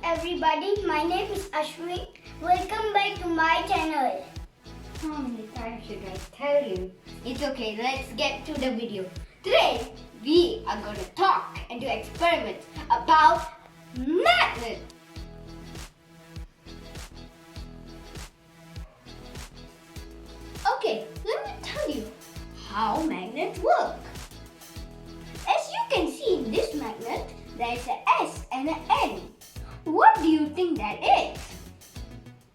everybody, my name is Ashwin. Welcome back to my channel. How many times should I tell you? It's okay, let's get to the video. Today, we are going to talk and do experiments about magnets. Okay, let me tell you how magnets work. As you can see in this magnet, there is an S and an N. What do you think that is?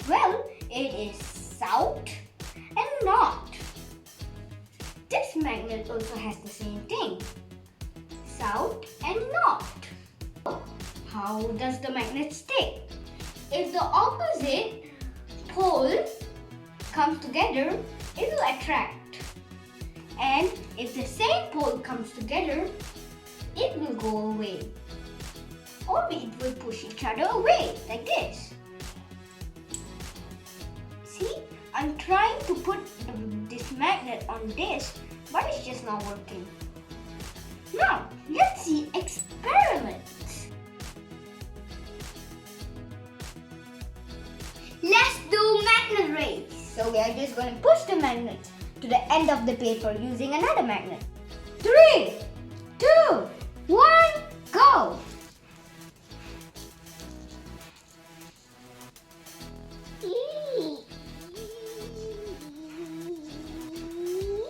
Well, it is south and north. This magnet also has the same thing, south and north. How does the magnet stick? If the opposite pole comes together, it will attract. And if the same pole comes together, it will go away. Or it will push each other away, like this. See, I'm trying to put this magnet on this, but it's just not working. Now, let's see experiments. Let's do magnet race. So we are just going to push the magnet to the end of the paper using another magnet. 3, 2, 1, go!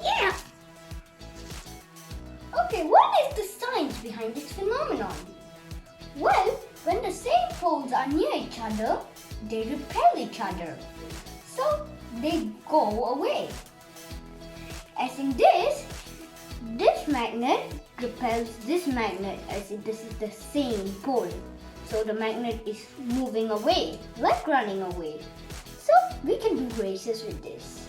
Yeah. Okay, what is the science behind this phenomenon? Well, when the same poles are near each other, they repel each other. So they go away. As in this magnet repels this magnet as if this is the same pole. So the magnet is moving away, like running away. So we can do races with this.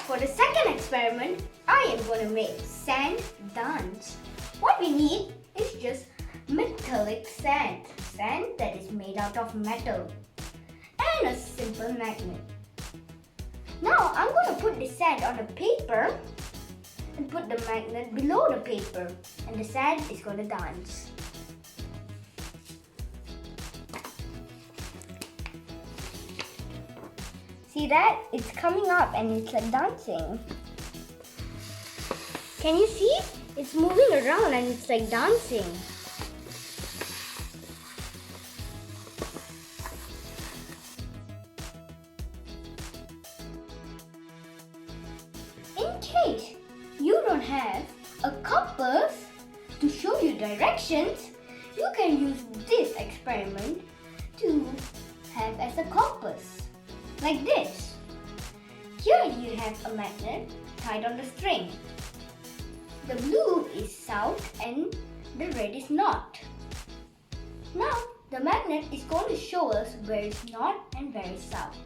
For the second experiment, I am going to make sand dance. What we need is just metallic sand. Sand that is made out of metal. And a simple magnet. Now I'm going to put the sand on a paper and put the magnet below the paper, and the sand is going to dance. See that? It's coming up and it's like dancing. Can you see? It's moving around and it's like dancing. In case you don't have a compass to show you directions, you can use this experiment to have as a compass, like this. Here you have a magnet tied on the string. The blue is south and the red is north. Now the magnet is going to show us where is north and where is south.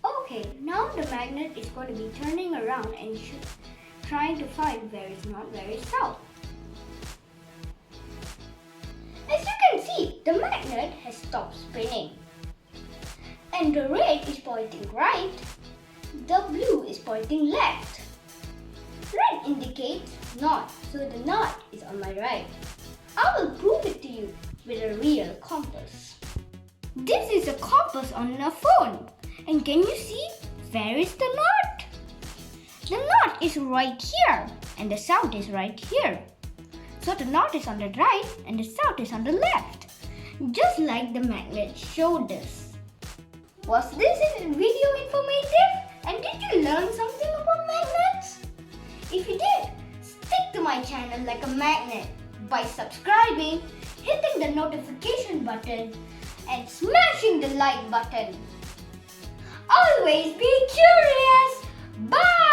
Okay, now the magnet is going to be turning around and trying to find where is north, where is south. As you can see, the magnet has stopped spinning. And the red is pointing right, the blue is pointing left. Red indicates north, so the north is on my right. I will prove it to you with a real compass. This is a compass on a phone. And can you see where is the north? The north is right here and the south is right here. So the north is on the right and the south is on the left. Just like the magnet showed us. Was this video informative? And did you learn something about magnets? If you did, stick to my channel like a magnet by subscribing, hitting the notification button, and smashing the like button. Always be curious. Bye!